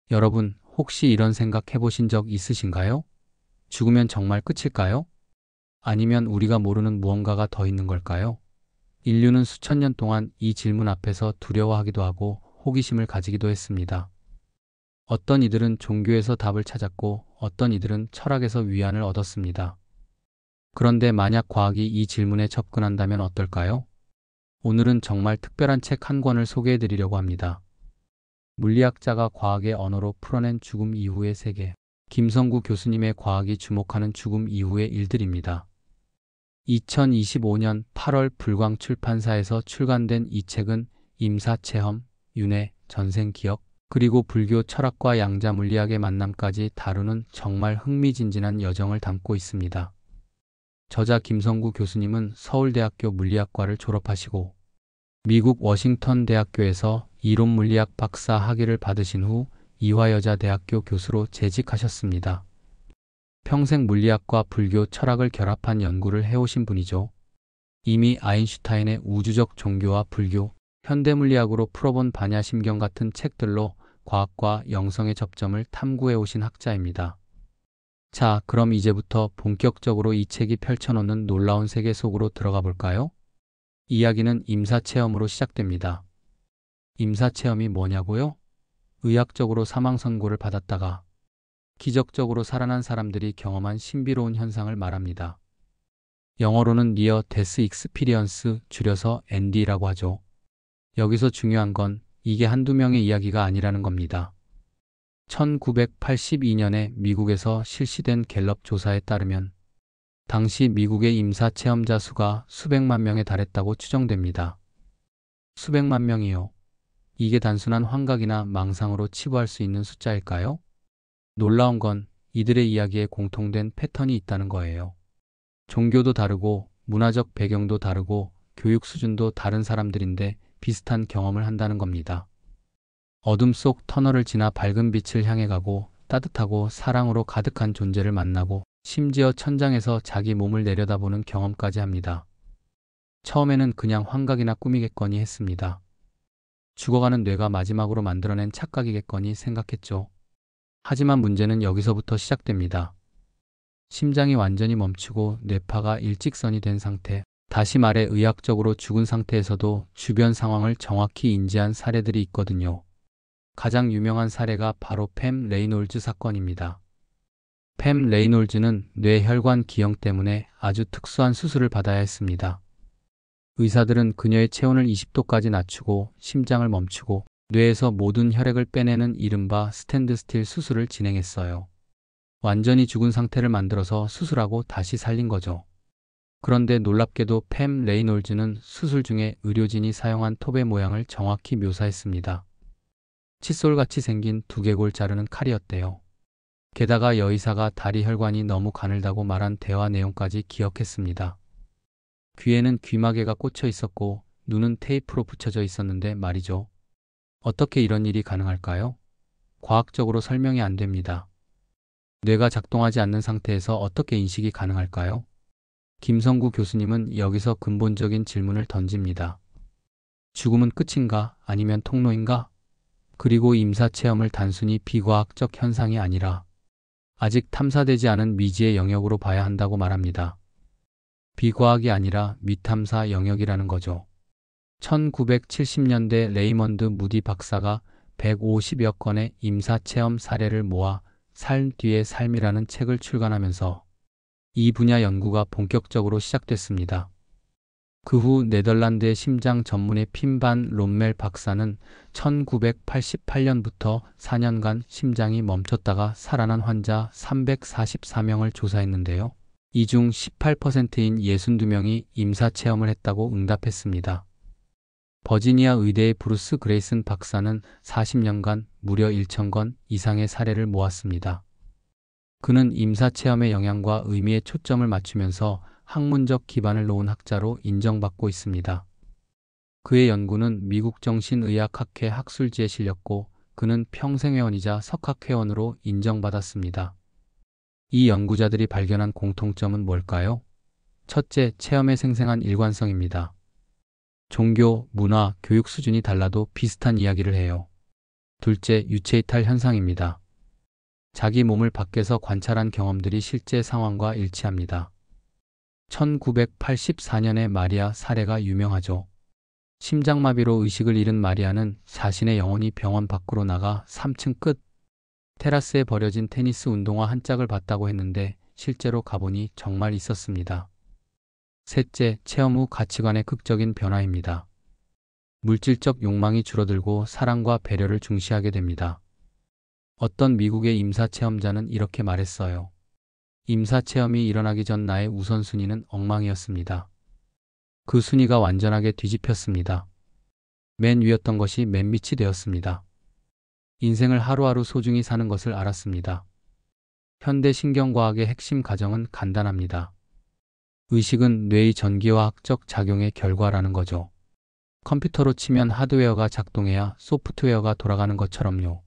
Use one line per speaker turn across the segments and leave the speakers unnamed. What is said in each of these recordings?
여러분, 혹시 이런 생각 해보신 적 있으신가요? 죽으면 정말 끝일까요? 아니면 우리가 모르는 무언가가 더 있는 걸까요? 인류는 수천 년 동안 이 질문 앞에서 두려워하기도 하고 호기심을 가지기도 했습니다. 어떤 이들은 종교에서 답을 찾았고 어떤 이들은 철학에서 위안을 얻었습니다. 그런데 만약 과학이 이 질문에 접근한다면 어떨까요? 오늘은 정말 특별한 책 한 권을 소개해 드리려고 합니다. 물리학자가 과학의 언어로 풀어낸 죽음 이후의 세계. 김성구 교수님의 과학이 주목하는 죽음 이후의 일들입니다. 2025년 8월 불광 출판사에서 출간된 이 책은 임사체험, 윤회, 전생기억, 그리고 불교 철학과 양자 물리학의 만남까지 다루는 정말 흥미진진한 여정을 담고 있습니다. 저자 김성구 교수님은 서울대학교 물리학과를 졸업하시고 미국 워싱턴 대학교에서 이론물리학 박사 학위를 받으신 후 이화여자대학교 교수로 재직하셨습니다. 평생 물리학과 불교 철학을 결합한 연구를 해오신 분이죠. 이미 아인슈타인의 우주적 종교와 불교, 현대물리학으로 풀어본 반야심경 같은 책들로 과학과 영성의 접점을 탐구해오신 학자입니다. 자, 그럼 이제부터 본격적으로 이 책이 펼쳐놓는 놀라운 세계 속으로 들어가 볼까요? 이야기는 임사체험으로 시작됩니다. 임사체험이 뭐냐고요? 의학적으로 사망 선고를 받았다가 기적적으로 살아난 사람들이 경험한 신비로운 현상을 말합니다. 영어로는 Near Death Experience, 줄여서 ND라고 하죠. 여기서 중요한 건 이게 한두 명의 이야기가 아니라는 겁니다. 1982년에 미국에서 실시된 갤럽 조사에 따르면 당시 미국의 임사 체험자 수가 수백만 명에 달했다고 추정됩니다. 수백만 명이요. 이게 단순한 환각이나 망상으로 치부할 수 있는 숫자일까요? 놀라운 건 이들의 이야기에 공통된 패턴이 있다는 거예요. 종교도 다르고 문화적 배경도 다르고 교육 수준도 다른 사람들인데 비슷한 경험을 한다는 겁니다. 어둠 속 터널을 지나 밝은 빛을 향해 가고 따뜻하고 사랑으로 가득한 존재를 만나고 심지어 천장에서 자기 몸을 내려다보는 경험까지 합니다. 처음에는 그냥 환각이나 꿈이겠거니 했습니다. 죽어가는 뇌가 마지막으로 만들어낸 착각이겠거니 생각했죠. 하지만 문제는 여기서부터 시작됩니다. 심장이 완전히 멈추고 뇌파가 일직선이 된 상태, 다시 말해 의학적으로 죽은 상태에서도 주변 상황을 정확히 인지한 사례들이 있거든요. 가장 유명한 사례가 바로 팸 레이놀즈 사건입니다. 팸 레이놀즈는 뇌혈관 기형 때문에 아주 특수한 수술을 받아야 했습니다. 의사들은 그녀의 체온을 20도까지 낮추고 심장을 멈추고 뇌에서 모든 혈액을 빼내는 이른바 스탠드스틸 수술을 진행했어요. 완전히 죽은 상태를 만들어서 수술하고 다시 살린 거죠. 그런데 놀랍게도 팸 레이놀즈는 수술 중에 의료진이 사용한 톱의 모양을 정확히 묘사했습니다. 칫솔같이 생긴 두개골 자르는 칼이었대요. 게다가 여의사가 다리 혈관이 너무 가늘다고 말한 대화 내용까지 기억했습니다. 귀에는 귀마개가 꽂혀 있었고 눈은 테이프로 붙여져 있었는데 말이죠. 어떻게 이런 일이 가능할까요? 과학적으로 설명이 안 됩니다. 뇌가 작동하지 않는 상태에서 어떻게 인식이 가능할까요? 김성구 교수님은 여기서 근본적인 질문을 던집니다. 죽음은 끝인가? 아니면 통로인가? 그리고 임사체험을 단순히 비과학적 현상이 아니라 아직 탐사되지 않은 미지의 영역으로 봐야 한다고 말합니다. 비과학이 아니라 미탐사 영역이라는 거죠. 1970년대 레이먼드 무디 박사가 150여 건의 임사체험 사례를 모아 삶 뒤의 삶이라는 책을 출간하면서 이 분야 연구가 본격적으로 시작됐습니다. 그 후 네덜란드의 심장 전문의 핀반 롬멜 박사는 1988년부터 4년간 심장이 멈췄다가 살아난 환자 344명을 조사했는데요. 이 중 18%인 62명이 임사체험을 했다고 응답했습니다. 버지니아 의대의 브루스 그레이슨 박사는 40년간 무려 1,000건 이상의 사례를 모았습니다. 그는 임사체험의 영향과 의미에 초점을 맞추면서 학문적 기반을 놓은 학자로 인정받고 있습니다. 그의 연구는 미국 정신의학학회 학술지에 실렸고 그는 평생회원이자 석학회원으로 인정받았습니다. 이 연구자들이 발견한 공통점은 뭘까요? 첫째, 체험의 생생한 일관성입니다. 종교, 문화, 교육 수준이 달라도 비슷한 이야기를 해요. 둘째, 유체이탈 현상입니다. 자기 몸을 밖에서 관찰한 경험들이 실제 상황과 일치합니다. 1984년에 마리아 사례가 유명하죠. 심장마비로 의식을 잃은 마리아는 자신의 영혼이 병원 밖으로 나가 3층 끝 테라스에 버려진 테니스 운동화 한 짝을 봤다고 했는데 실제로 가보니 정말 있었습니다. 셋째, 체험 후 가치관의 극적인 변화입니다. 물질적 욕망이 줄어들고 사랑과 배려를 중시하게 됩니다. 어떤 미국의 임사체험자는 이렇게 말했어요. 임사체험이 일어나기 전 나의 우선순위는 엉망이었습니다. 그 순위가 완전하게 뒤집혔습니다. 맨 위였던 것이 맨 밑이 되었습니다. 인생을 하루하루 소중히 사는 것을 알았습니다. 현대 신경과학의 핵심 가정은 간단합니다. 의식은 뇌의 전기화학적 작용의 결과라는 거죠. 컴퓨터로 치면 하드웨어가 작동해야 소프트웨어가 돌아가는 것처럼요.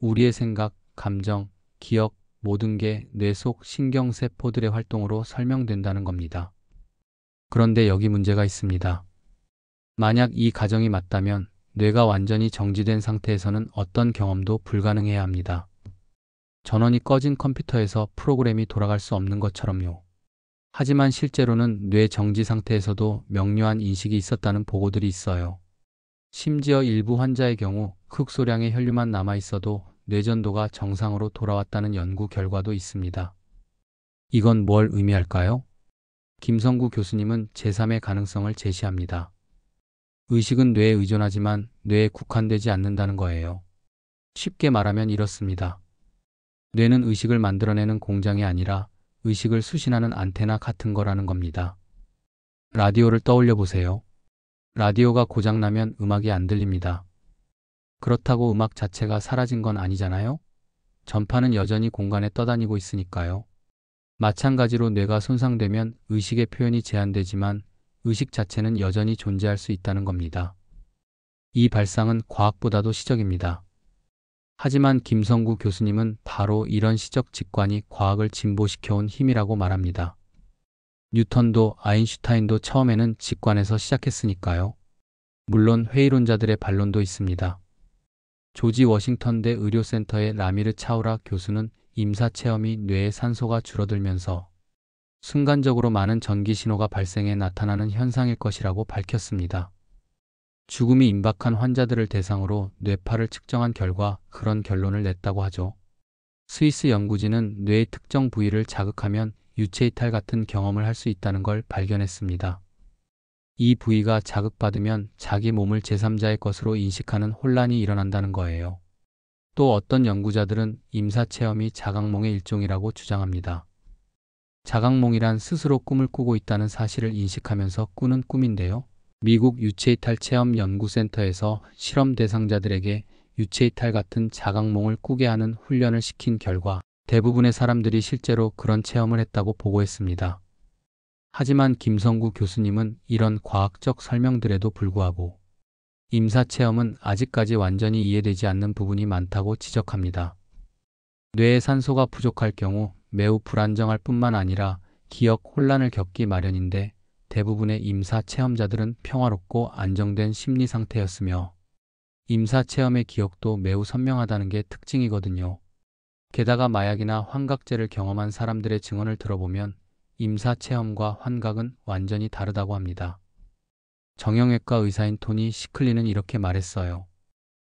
우리의 생각, 감정, 기억, 모든 게 뇌 속 신경세포들의 활동으로 설명된다는 겁니다. 그런데 여기 문제가 있습니다. 만약 이 가정이 맞다면 뇌가 완전히 정지된 상태에서는 어떤 경험도 불가능해야 합니다. 전원이 꺼진 컴퓨터에서 프로그램이 돌아갈 수 없는 것처럼요. 하지만 실제로는 뇌 정지 상태에서도 명료한 인식이 있었다는 보고들이 있어요. 심지어 일부 환자의 경우 흑소량의 혈류만 남아 있어도 뇌전도가 정상으로 돌아왔다는 연구 결과도 있습니다. 이건 뭘 의미할까요? 김성구 교수님은 제3의 가능성을 제시합니다. 의식은 뇌에 의존하지만 뇌에 국한되지 않는다는 거예요. 쉽게 말하면 이렇습니다. 뇌는 의식을 만들어내는 공장이 아니라 의식을 수신하는 안테나 같은 거라는 겁니다. 라디오를 떠올려 보세요. 라디오가 고장나면 음악이 안 들립니다. 그렇다고 음악 자체가 사라진 건 아니잖아요? 전파는 여전히 공간에 떠다니고 있으니까요. 마찬가지로 뇌가 손상되면 의식의 표현이 제한되지만 의식 자체는 여전히 존재할 수 있다는 겁니다. 이 발상은 과학보다도 시적입니다. 하지만 김성구 교수님은 바로 이런 시적 직관이 과학을 진보시켜온 힘이라고 말합니다. 뉴턴도 아인슈타인도 처음에는 직관에서 시작했으니까요. 물론 회의론자들의 반론도 있습니다. 조지 워싱턴대 의료센터의 라미르 차우라 교수는 임사체험이 뇌의 산소가 줄어들면서 순간적으로 많은 전기 신호가 발생해 나타나는 현상일 것이라고 밝혔습니다. 죽음이 임박한 환자들을 대상으로 뇌파를 측정한 결과 그런 결론을 냈다고 하죠. 스위스 연구진은 뇌의 특정 부위를 자극하면 유체이탈 같은 경험을 할 수 있다는 걸 발견했습니다. 이 부위가 자극받으면 자기 몸을 제3자의 것으로 인식하는 혼란이 일어난다는 거예요. 또 어떤 연구자들은 임사체험이 자각몽의 일종이라고 주장합니다. 자각몽이란 스스로 꿈을 꾸고 있다는 사실을 인식하면서 꾸는 꿈인데요. 미국 유체이탈 체험 연구센터에서 실험 대상자들에게 유체이탈 같은 자각몽을 꾸게 하는 훈련을 시킨 결과 대부분의 사람들이 실제로 그런 체험을 했다고 보고했습니다. 하지만 김성구 교수님은 이런 과학적 설명들에도 불구하고 임사체험은 아직까지 완전히 이해되지 않는 부분이 많다고 지적합니다. 뇌에 산소가 부족할 경우 매우 불안정할 뿐만 아니라 기억 혼란을 겪기 마련인데 대부분의 임사 체험자들은 평화롭고 안정된 심리 상태였으며 임사 체험의 기억도 매우 선명하다는 게 특징이거든요. 게다가 마약이나 환각제를 경험한 사람들의 증언을 들어보면 임사 체험과 환각은 완전히 다르다고 합니다. 정형외과 의사인 토니 시클리는 이렇게 말했어요.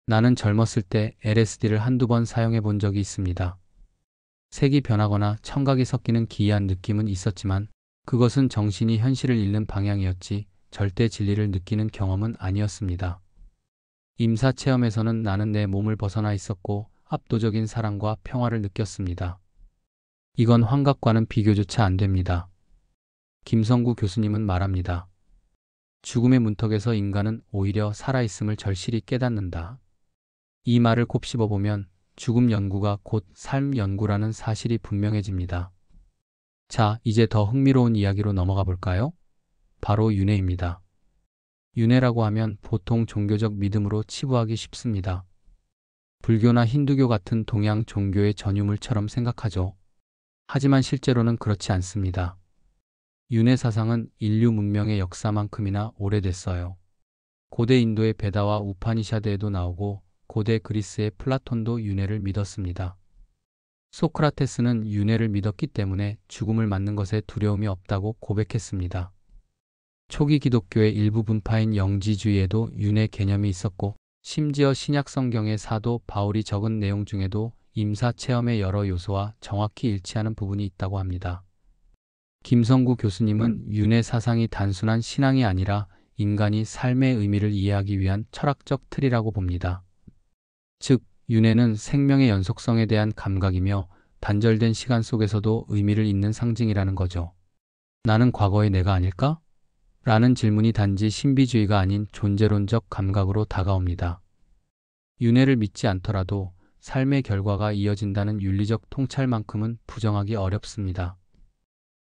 나는 젊었을 때 LSD를 한두 번 사용해 본 적이 있습니다. 색이 변하거나 청각이 섞이는 기이한 느낌은 있었지만 그것은 정신이 현실을 잃는 방향이었지 절대 진리를 느끼는 경험은 아니었습니다. 임사체험에서는 나는 내 몸을 벗어나 있었고 압도적인 사랑과 평화를 느꼈습니다. 이건 환각과는 비교조차 안 됩니다. 김성구 교수님은 말합니다. 죽음의 문턱에서 인간은 오히려 살아있음을 절실히 깨닫는다. 이 말을 곱씹어보면 죽음 연구가 곧 삶 연구라는 사실이 분명해집니다. 자, 이제 더 흥미로운 이야기로 넘어가 볼까요? 바로 윤회입니다. 윤회라고 하면 보통 종교적 믿음으로 치부하기 쉽습니다. 불교나 힌두교 같은 동양 종교의 전유물처럼 생각하죠. 하지만 실제로는 그렇지 않습니다. 윤회 사상은 인류 문명의 역사만큼이나 오래됐어요. 고대 인도의 베다와 우파니샤드에도 나오고 고대 그리스의 플라톤도 윤회를 믿었습니다. 소크라테스는 윤회를 믿었기 때문에 죽음을 맞는 것에 두려움이 없다고 고백했습니다. 초기 기독교의 일부 분파인 영지주의에도 윤회 개념이 있었고, 심지어 신약 성경의 사도 바울이 적은 내용 중에도 임사 체험의 여러 요소와 정확히 일치하는 부분이 있다고 합니다. 김성구 교수님은 윤회 사상이 단순한 신앙이 아니라 인간이 삶의 의미를 이해하기 위한 철학적 틀이라고 봅니다. 즉, 윤회는 생명의 연속성에 대한 감각이며 단절된 시간 속에서도 의미를 잇는 상징이라는 거죠. 나는 과거의 내가 아닐까? 라는 질문이 단지 신비주의가 아닌 존재론적 감각으로 다가옵니다. 윤회를 믿지 않더라도 삶의 결과가 이어진다는 윤리적 통찰만큼은 부정하기 어렵습니다.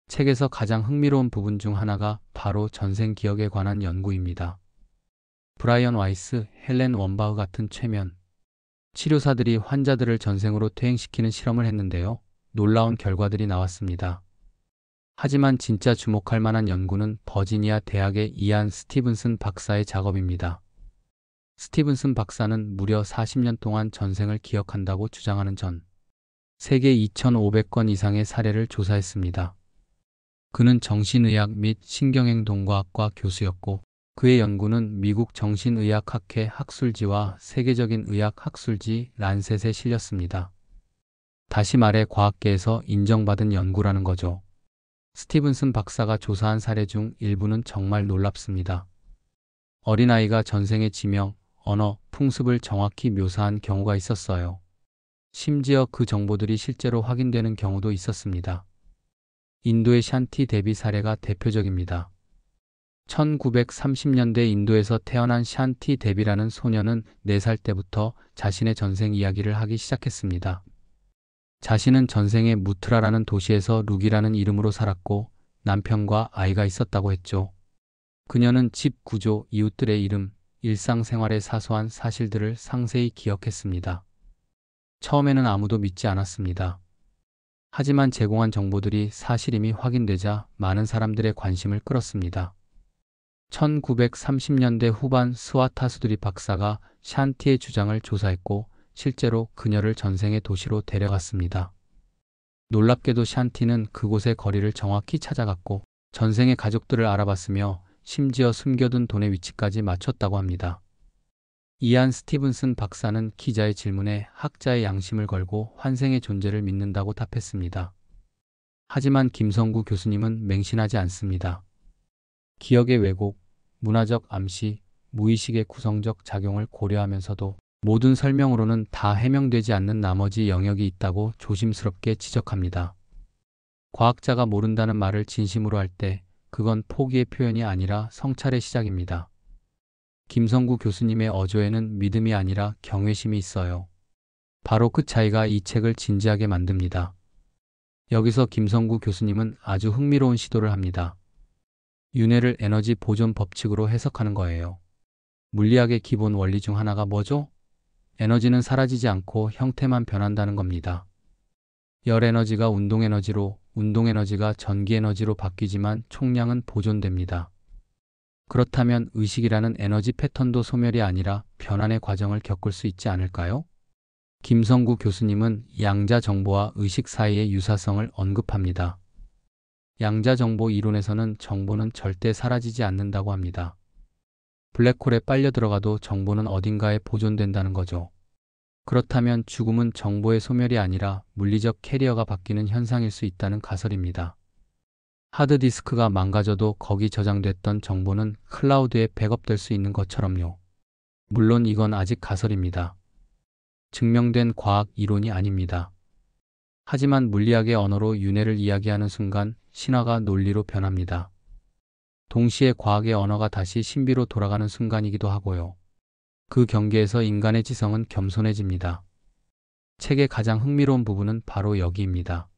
책에서 가장 흥미로운 부분 중 하나가 바로 전생 기억에 관한 연구입니다. 브라이언 와이스, 헬렌 원바흐 같은 최면 치료사들이 환자들을 전생으로 퇴행시키는 실험을 했는데요. 놀라운 결과들이 나왔습니다. 하지만 진짜 주목할 만한 연구는 버지니아 대학의 이안 스티븐슨 박사의 작업입니다. 스티븐슨 박사는 무려 40년 동안 전생을 기억한다고 주장하는 전 세계 2,500건 이상의 사례를 조사했습니다. 그는 정신의학 및 신경행동과학과 교수였고, 그의 연구는 미국 정신의학학회 학술지와 세계적인 의학 학술지 란셋에 실렸습니다. 다시 말해 과학계에서 인정받은 연구라는 거죠. 스티븐슨 박사가 조사한 사례 중 일부는 정말 놀랍습니다. 어린아이가 전생의 지명, 언어, 풍습을 정확히 묘사한 경우가 있었어요. 심지어 그 정보들이 실제로 확인되는 경우도 있었습니다. 인도의 샨티 데비 사례가 대표적입니다. 1930년대 인도에서 태어난 샨티 데비라는 소녀는 4살 때부터 자신의 전생 이야기를 하기 시작했습니다. 자신은 전생에 무트라라는 도시에서 룩이라는 이름으로 살았고 남편과 아이가 있었다고 했죠. 그녀는 집 구조, 이웃들의 이름, 일상생활의 사소한 사실들을 상세히 기억했습니다. 처음에는 아무도 믿지 않았습니다. 하지만 제공한 정보들이 사실임이 확인되자 많은 사람들의 관심을 끌었습니다. 1930년대 후반 스와타수드리 박사가 샨티의 주장을 조사했고 실제로 그녀를 전생의 도시로 데려갔습니다. 놀랍게도 샨티는 그곳의 거리를 정확히 찾아갔고 전생의 가족들을 알아봤으며 심지어 숨겨둔 돈의 위치까지 맞췄다고 합니다. 이안 스티븐슨 박사는 기자의 질문에 학자의 양심을 걸고 환생의 존재를 믿는다고 답했습니다. 하지만 김성구 교수님은 맹신하지 않습니다. 기억의 왜곡, 문화적 암시, 무의식의 구성적 작용을 고려하면서도 모든 설명으로는 다 해명되지 않는 나머지 영역이 있다고 조심스럽게 지적합니다. 과학자가 모른다는 말을 진심으로 할 때 그건 포기의 표현이 아니라 성찰의 시작입니다. 김성구 교수님의 어조에는 믿음이 아니라 경외심이 있어요. 바로 그 차이가 이 책을 진지하게 만듭니다. 여기서 김성구 교수님은 아주 흥미로운 시도를 합니다. 윤회를 에너지 보존 법칙으로 해석하는 거예요. 물리학의 기본 원리 중 하나가 뭐죠? 에너지는 사라지지 않고 형태만 변한다는 겁니다. 열 에너지가 운동 에너지로, 운동 에너지가 전기 에너지로 바뀌지만 총량은 보존됩니다. 그렇다면 의식이라는 에너지 패턴도 소멸이 아니라 변환의 과정을 겪을 수 있지 않을까요? 김성구 교수님은 양자 정보와 의식 사이의 유사성을 언급합니다. 양자 정보 이론에서는 정보는 절대 사라지지 않는다고 합니다. 블랙홀에 빨려 들어가도 정보는 어딘가에 보존된다는 거죠. 그렇다면 죽음은 정보의 소멸이 아니라 물리적 캐리어가 바뀌는 현상일 수 있다는 가설입니다. 하드디스크가 망가져도 거기 저장됐던 정보는 클라우드에 백업될 수 있는 것처럼요. 물론 이건 아직 가설입니다. 증명된 과학 이론이 아닙니다. 하지만 물리학의 언어로 윤회를 이야기하는 순간 신화가 논리로 변합니다. 동시에 과학의 언어가 다시 신비로 돌아가는 순간이기도 하고요. 그 경계에서 인간의 지성은 겸손해집니다. 책의 가장 흥미로운 부분은 바로 여기입니다.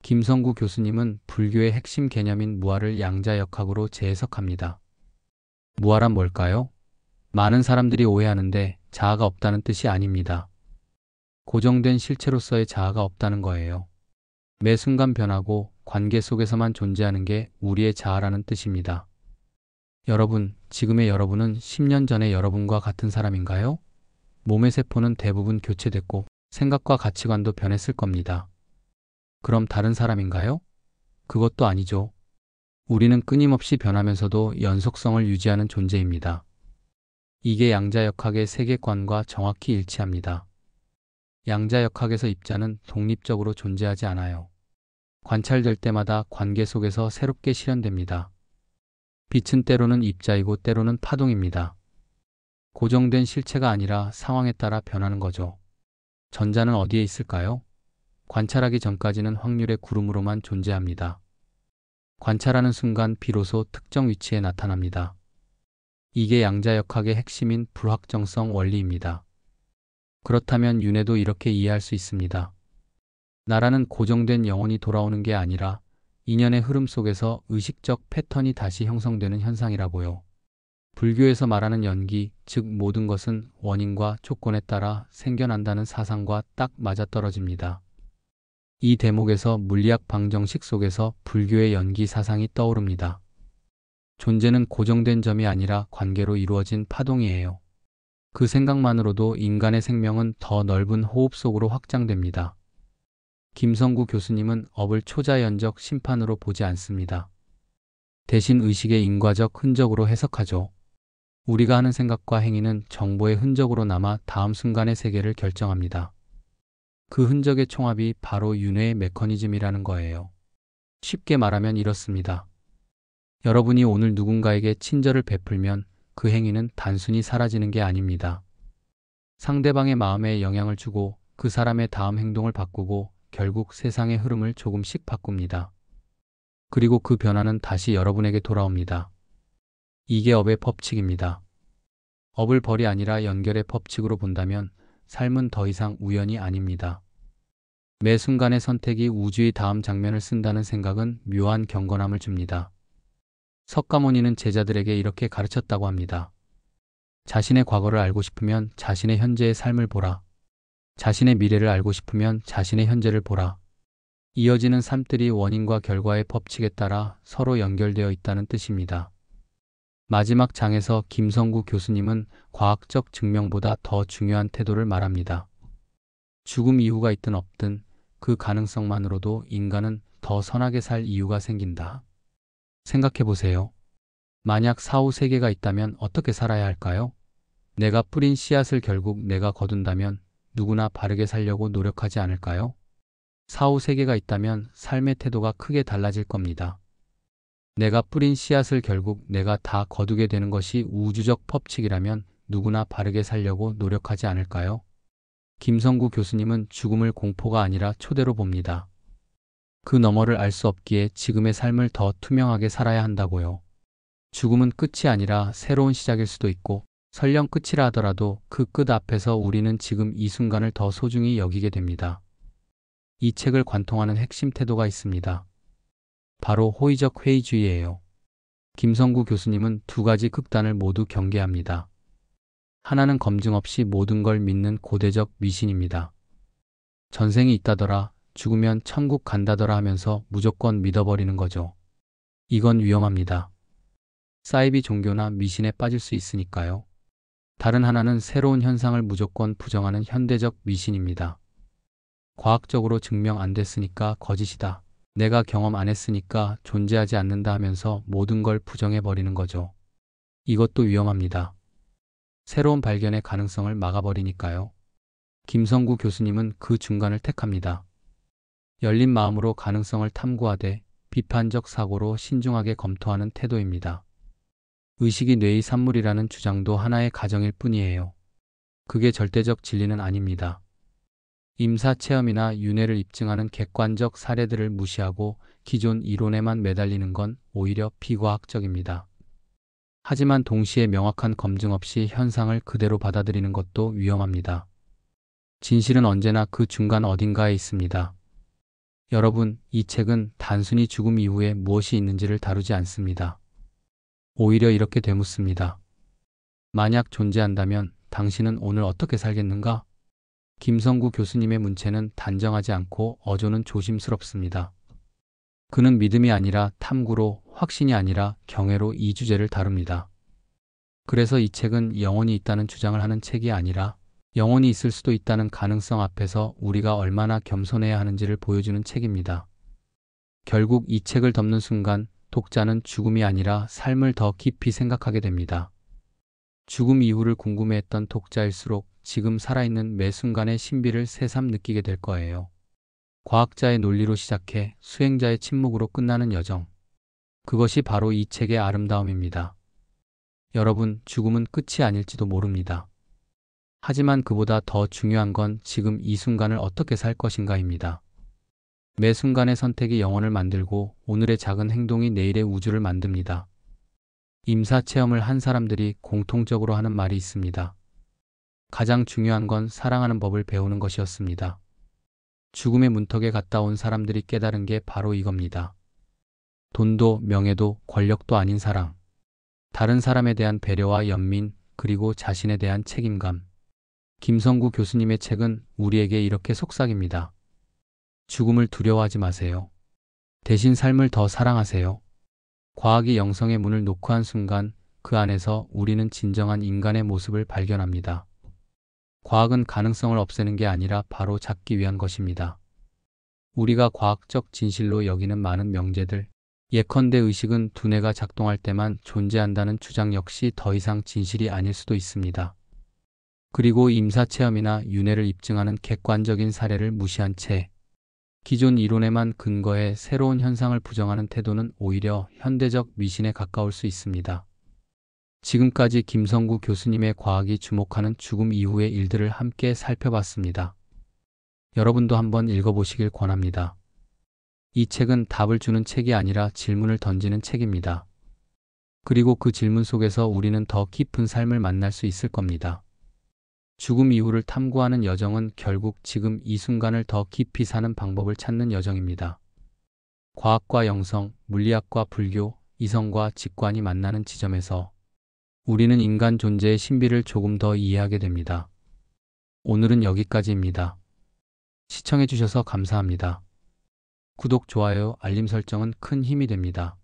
김성구 교수님은 불교의 핵심 개념인 무아를 양자역학으로 재해석합니다. 무아란 뭘까요? 많은 사람들이 오해하는데 자아가 없다는 뜻이 아닙니다. 고정된 실체로서의 자아가 없다는 거예요. 매 순간 변하고 관계 속에서만 존재하는 게 우리의 자아라는 뜻입니다. 여러분, 지금의 여러분은 10년 전의 여러분과 같은 사람인가요? 몸의 세포는 대부분 교체됐고 생각과 가치관도 변했을 겁니다. 그럼 다른 사람인가요? 그것도 아니죠. 우리는 끊임없이 변하면서도 연속성을 유지하는 존재입니다. 이게 양자역학의 세계관과 정확히 일치합니다. 양자역학에서 입자는 독립적으로 존재하지 않아요. 관찰될 때마다 관계 속에서 새롭게 실현됩니다. 빛은 때로는 입자이고 때로는 파동입니다. 고정된 실체가 아니라 상황에 따라 변하는 거죠. 전자는 어디에 있을까요? 관찰하기 전까지는 확률의 구름으로만 존재합니다. 관찰하는 순간 비로소 특정 위치에 나타납니다. 이게 양자역학의 핵심인 불확정성 원리입니다. 그렇다면 윤회도 이렇게 이해할 수 있습니다. 나라는 고정된 영혼이 돌아오는 게 아니라 인연의 흐름 속에서 의식적 패턴이 다시 형성되는 현상이라고요. 불교에서 말하는 연기, 즉 모든 것은 원인과 조건에 따라 생겨난다는 사상과 딱 맞아떨어집니다. 이 대목에서 물리학 방정식 속에서 불교의 연기 사상이 떠오릅니다. 존재는 고정된 점이 아니라 관계로 이루어진 파동이에요. 그 생각만으로도 인간의 생명은 더 넓은 호흡 속으로 확장됩니다. 김성구 교수님은 업을 초자연적 심판으로 보지 않습니다. 대신 의식의 인과적 흔적으로 해석하죠. 우리가 하는 생각과 행위는 정보의 흔적으로 남아 다음 순간의 세계를 결정합니다. 그 흔적의 총합이 바로 윤회의 메커니즘이라는 거예요. 쉽게 말하면 이렇습니다. 여러분이 오늘 누군가에게 친절을 베풀면 그 행위는 단순히 사라지는 게 아닙니다. 상대방의 마음에 영향을 주고 그 사람의 다음 행동을 바꾸고 결국 세상의 흐름을 조금씩 바꿉니다. 그리고 그 변화는 다시 여러분에게 돌아옵니다. 이게 업의 법칙입니다. 업을 벌이 아니라 연결의 법칙으로 본다면 삶은 더 이상 우연이 아닙니다. 매 순간의 선택이 우주의 다음 장면을 쓴다는 생각은 묘한 경건함을 줍니다. 석가모니는 제자들에게 이렇게 가르쳤다고 합니다. 자신의 과거를 알고 싶으면 자신의 현재의 삶을 보라. 자신의 미래를 알고 싶으면 자신의 현재를 보라. 이어지는 삶들이 원인과 결과의 법칙에 따라 서로 연결되어 있다는 뜻입니다. 마지막 장에서 김성구 교수님은 과학적 증명보다 더 중요한 태도를 말합니다. 죽음 이후가 있든 없든 그 가능성만으로도 인간은 더 선하게 살 이유가 생긴다. 생각해 보세요. 만약 사후 세계가 있다면 어떻게 살아야 할까요? 내가 뿌린 씨앗을 결국 내가 거둔다면 누구나 바르게 살려고 노력하지 않을까요? 사후 세계가 있다면 삶의 태도가 크게 달라질 겁니다. 내가 뿌린 씨앗을 결국 내가 다 거두게 되는 것이 우주적 법칙이라면 누구나 바르게 살려고 노력하지 않을까요? 김성구 교수님은 죽음을 공포가 아니라 초대로 봅니다. 그 너머를 알 수 없기에 지금의 삶을 더 투명하게 살아야 한다고요. 죽음은 끝이 아니라 새로운 시작일 수도 있고 설령 끝이라 하더라도 그 끝 앞에서 우리는 지금 이 순간을 더 소중히 여기게 됩니다. 이 책을 관통하는 핵심 태도가 있습니다. 바로 호의적 회의주의예요. 김성구 교수님은 두 가지 극단을 모두 경계합니다. 하나는 검증 없이 모든 걸 믿는 고대적 미신입니다. 전생이 있다더라, 죽으면 천국 간다더라 하면서 무조건 믿어버리는 거죠. 이건 위험합니다. 사이비 종교나 미신에 빠질 수 있으니까요. 다른 하나는 새로운 현상을 무조건 부정하는 현대적 미신입니다. 과학적으로 증명 안 됐으니까 거짓이다. 내가 경험 안 했으니까 존재하지 않는다 하면서 모든 걸 부정해버리는 거죠. 이것도 위험합니다. 새로운 발견의 가능성을 막아버리니까요. 김성구 교수님은 그 중간을 택합니다. 열린 마음으로 가능성을 탐구하되 비판적 사고로 신중하게 검토하는 태도입니다. 의식이 뇌의 산물이라는 주장도 하나의 가정일 뿐이에요. 그게 절대적 진리는 아닙니다. 임사체험이나 윤회를 입증하는 객관적 사례들을 무시하고 기존 이론에만 매달리는 건 오히려 비과학적입니다. 하지만 동시에 명확한 검증 없이 현상을 그대로 받아들이는 것도 위험합니다. 진실은 언제나 그 중간 어딘가에 있습니다. 여러분, 이 책은 단순히 죽음 이후에 무엇이 있는지를 다루지 않습니다. 오히려 이렇게 되묻습니다. 만약 존재한다면 당신은 오늘 어떻게 살겠는가? 김성구 교수님의 문체는 단정하지 않고 어조는 조심스럽습니다. 그는 믿음이 아니라 탐구로, 확신이 아니라 경외로 이 주제를 다룹니다. 그래서 이 책은 영혼이 있다는 주장을 하는 책이 아니라 영혼이 있을 수도 있다는 가능성 앞에서 우리가 얼마나 겸손해야 하는지를 보여주는 책입니다. 결국 이 책을 덮는 순간 독자는 죽음이 아니라 삶을 더 깊이 생각하게 됩니다. 죽음 이후를 궁금해했던 독자일수록 지금 살아있는 매 순간의 신비를 새삼 느끼게 될 거예요. 과학자의 논리로 시작해 수행자의 침묵으로 끝나는 여정. 그것이 바로 이 책의 아름다움입니다. 여러분, 죽음은 끝이 아닐지도 모릅니다. 하지만 그보다 더 중요한 건 지금 이 순간을 어떻게 살 것인가입니다. 매 순간의 선택이 영혼을 만들고 오늘의 작은 행동이 내일의 우주를 만듭니다. 임사 체험을 한 사람들이 공통적으로 하는 말이 있습니다. 가장 중요한 건 사랑하는 법을 배우는 것이었습니다. 죽음의 문턱에 갔다 온 사람들이 깨달은 게 바로 이겁니다. 돈도 명예도 권력도 아닌 사랑. 다른 사람에 대한 배려와 연민, 그리고 자신에 대한 책임감. 김성구 교수님의 책은 우리에게 이렇게 속삭입니다. 죽음을 두려워하지 마세요. 대신 삶을 더 사랑하세요. 과학이 영성의 문을 노크한 순간 그 안에서 우리는 진정한 인간의 모습을 발견합니다. 과학은 가능성을 없애는 게 아니라 바로 잡기 위한 것입니다. 우리가 과학적 진실로 여기는 많은 명제들, 예컨대 의식은 두뇌가 작동할 때만 존재한다는 주장 역시 더 이상 진실이 아닐 수도 있습니다. 그리고 임사체험이나 윤회를 입증하는 객관적인 사례를 무시한 채 기존 이론에만 근거해 새로운 현상을 부정하는 태도는 오히려 현대적 미신에 가까울 수 있습니다. 지금까지 김성구 교수님의 과학이 주목하는 죽음 이후의 일들을 함께 살펴봤습니다. 여러분도 한번 읽어보시길 권합니다. 이 책은 답을 주는 책이 아니라 질문을 던지는 책입니다. 그리고 그 질문 속에서 우리는 더 깊은 삶을 만날 수 있을 겁니다. 죽음 이후를 탐구하는 여정은 결국 지금 이 순간을 더 깊이 사는 방법을 찾는 여정입니다. 과학과 영성, 물리학과 불교, 이성과 직관이 만나는 지점에서 우리는 인간 존재의 신비를 조금 더 이해하게 됩니다. 오늘은 여기까지입니다. 시청해주셔서 감사합니다. 구독, 좋아요, 알림 설정은 큰 힘이 됩니다.